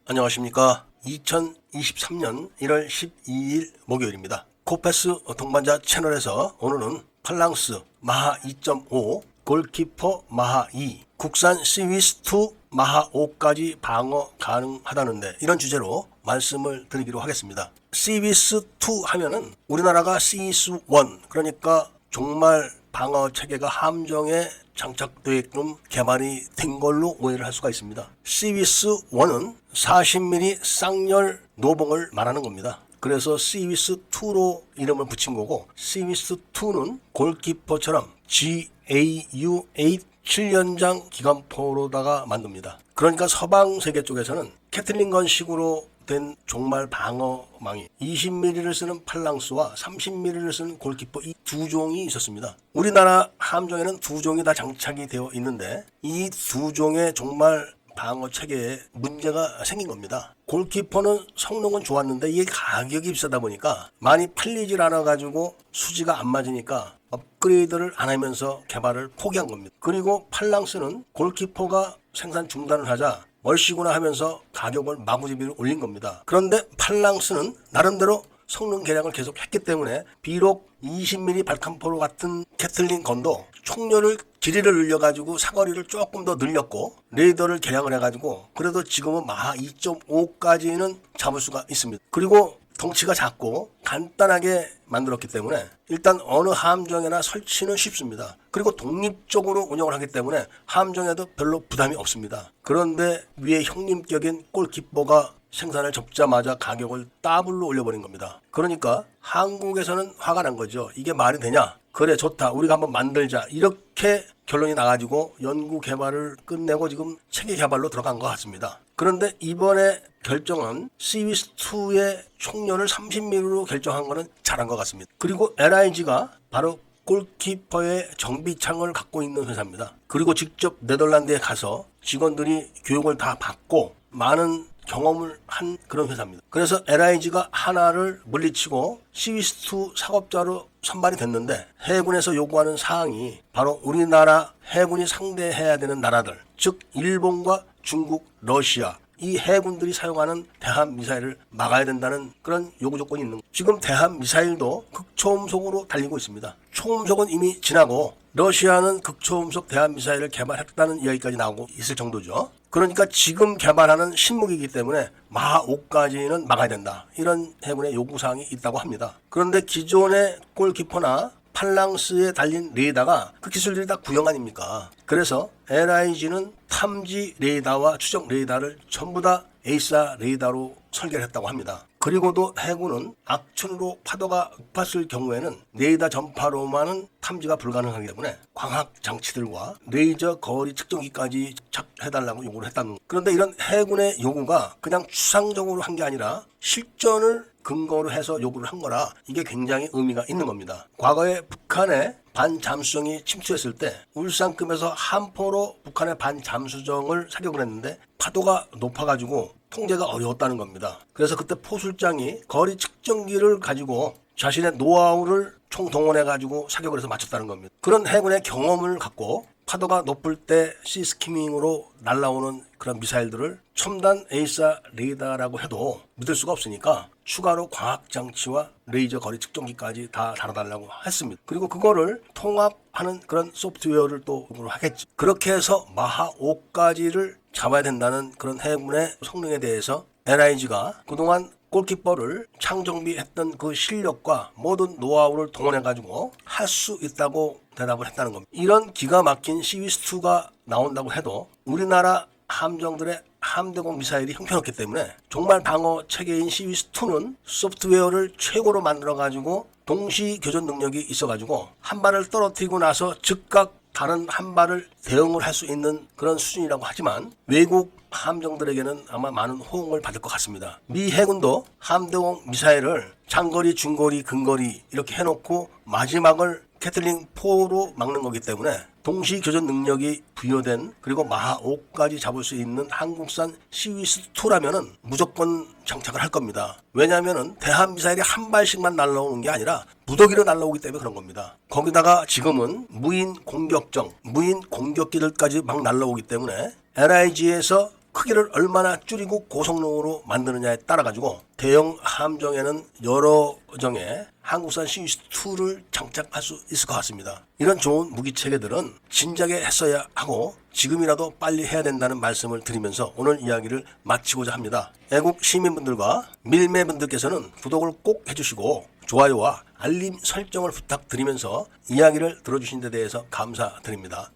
안녕하십니까. 2023년 1월 12일 목요일입니다. 코패스 동반자 채널에서 오늘은 팔랑스 마하 2.5, 골키퍼 마하 2, 국산 시위스2 마하 5까지 방어 가능하다는데, 이런 주제로 말씀을 드리기로 하겠습니다. 시위스2 하면은 우리나라가 시위스1, 그러니까 종말 방어 체계가 함정에 장착되게끔 개발이 된 걸로 오해를 할 수가 있습니다. 시위스1은 40mm 쌍열 노봉을 말하는 겁니다. 그래서 시위스2로 이름을 붙인 거고, 시위스2는 골키퍼처럼 GAU-8 7연장 기관포로다가 만듭니다. 그러니까 서방 세계 쪽에서는 캐틀린건식으로 된 종말 방어망이 20mm를 쓰는 팔랑스와 30mm를 쓰는 골키퍼, 이 두 종이 있었습니다. 우리나라 함정에는 두 종이 다 장착이 되어 있는데, 이 두 종의 종말 방어 체계에 문제가 생긴 겁니다. 골키퍼는 성능은 좋았는데 이게 가격이 비싸다 보니까 많이 팔리질 않아 가지고 수지가 안 맞으니까 업그레이드를 안 하면서 개발을 포기한 겁니다. 그리고 팔랑스는 골키퍼가 생산 중단을 하자 얼씨구나 하면서 가격을 마구잡이로 올린 겁니다. 그런데 팔랑스는 나름대로 성능 개량을 계속 했기 때문에 비록 20mm 발칸포로 같은 캐틀린 건도 총열을 길이를 늘려가지고 사거리를 조금 더 늘렸고 레이더를 개량을 해가지고 그래도 지금은 마하 2.5까지는 잡을 수가 있습니다. 그리고 덩치가 작고 간단하게 만들었기 때문에 일단 어느 함정에나 설치는 쉽습니다. 그리고 독립적으로 운영을 하기 때문에 함정에도 별로 부담이 없습니다. 그런데 위에 형님격인 골키퍼가 생산을 접자마자 가격을 더블로 올려버린 겁니다. 그러니까 한국에서는 화가 난 거죠. 이게 말이 되냐? 그래, 좋다, 우리가 한번 만들자, 이렇게 결론이 나가지고 연구 개발을 끝내고 지금 체계 개발로 들어간 것 같습니다. 그런데 이번에 결정은 시위스2의 총열을 30mm로 결정한 거는 잘한 것 같습니다. 그리고 LIG가 바로 골키퍼의 정비창을 갖고 있는 회사입니다. 그리고 직접 네덜란드에 가서 직원들이 교육을 다 받고 많은 경험을 한 그런 회사입니다. 그래서 LIG가 하나를 물리치고 시위스2 사업자로 선발이 됐는데, 해군에서 요구하는 사항이 바로 우리나라 해군이 상대해야 되는 나라들, 즉 일본과 중국, 러시아, 이 해군들이 사용하는 대한미사일을 막아야 된다는 그런 요구 조건이 있는 거예요. 지금 대한미사일도 극초음속으로 달리고 있습니다. 초음속은 이미 지나고 러시아는 극초음속 대한미사일을 개발했다는 이야기까지 나오고 있을 정도죠. 그러니까 지금 개발하는 신무기이기 때문에 마하 5까지는 막아야 된다, 이런 해군의 요구사항이 있다고 합니다. 그런데 기존의 골키퍼나 팔랑스에 달린 레이더가 그 기술들이 다 구형 아닙니까? 그래서 LIG는 탐지 레이더와 추적 레이더를 전부 다 에이사 레이더로 설계를 했다고 합니다. 그리고도 해군은 악천후로 파도가 높았을 경우에는 레이더 전파로만은 탐지가 불가능하기 때문에 광학 장치들과 레이저 거리 측정기까지 착해달라고 요구를 했다는 거예요. 그런데 이런 해군의 요구가 그냥 추상적으로 한 게 아니라 실전을 근거로 해서 요구를 한 거라 이게 굉장히 의미가 있는 겁니다. 과거에 북한의 반잠수정이 침투했을 때 울산급에서 함포로 북한의 반잠수정을 사격을 했는데 파도가 높아가지고 통제가 어려웠다는 겁니다. 그래서 그때 포술장이 거리 측정기를 가지고 자신의 노하우를 총동원해가지고 사격을 해서 맞췄다는 겁니다. 그런 해군의 경험을 갖고 파도가 높을 때 시스키밍으로 날아오는 그런 미사일들을 첨단 에이사 레이더라고 해도 믿을 수가 없으니까 추가로 광학장치와 레이저 거리 측정기까지 다 달아달라고 했습니다. 그리고 그거를 통합하는 그런 소프트웨어를 또 하겠지. 그렇게 해서 마하 5까지를 잡아야 된다는 그런 해군의 성능에 대해서 LIG가 그동안 골키퍼를 창정비했던 그 실력과 모든 노하우를 동원해가지고 할 수 있다고 대답을 했다는 겁니다. 이런 기가 막힌 시위스2가 나온다고 해도 우리나라 함정들의 함대공 미사일이 형편없기 때문에 종말 방어 체계인 시위스2는 소프트웨어를 최고로 만들어가지고 동시 교전 능력이 있어가지고 한 발을 떨어뜨리고 나서 즉각 다른 한 발을 대응을 할 수 있는 그런 수준이라고 하지만 외국 함정들에게는 아마 많은 호응을 받을 것 같습니다. 미 해군도 함대공 미사일을 장거리, 중거리, 근거리 이렇게 해놓고 마지막을 캐틀링 4로 막는 거기 때문에 동시 교전 능력이 부여된 그리고 마하 5까지 잡을 수 있는 한국산 시위스2라면은 무조건 장착을 할 겁니다. 왜냐하면은 대한 미사일이 한 발씩만 날라오는 게 아니라 무더기로 날라오기 때문에 그런 겁니다. 거기다가 지금은 무인 공격정, 무인 공격기들까지 막 날라오기 때문에 LIG에서 크기를 얼마나 줄이고 고성능으로 만드느냐에 따라 가지고 대형 함정에는 여러 정의 한국산 시위스2를 장착할 수 있을 것 같습니다. 이런 좋은 무기 체계들은 진작에 했어야 하고 지금이라도 빨리 해야 된다는 말씀을 드리면서 오늘 이야기를 마치고자 합니다. 애국 시민분들과 밀매분들께서는 구독을 꼭 해주시고 좋아요와 알림 설정을 부탁드리면서 이야기를 들어주신 데 대해서 감사드립니다.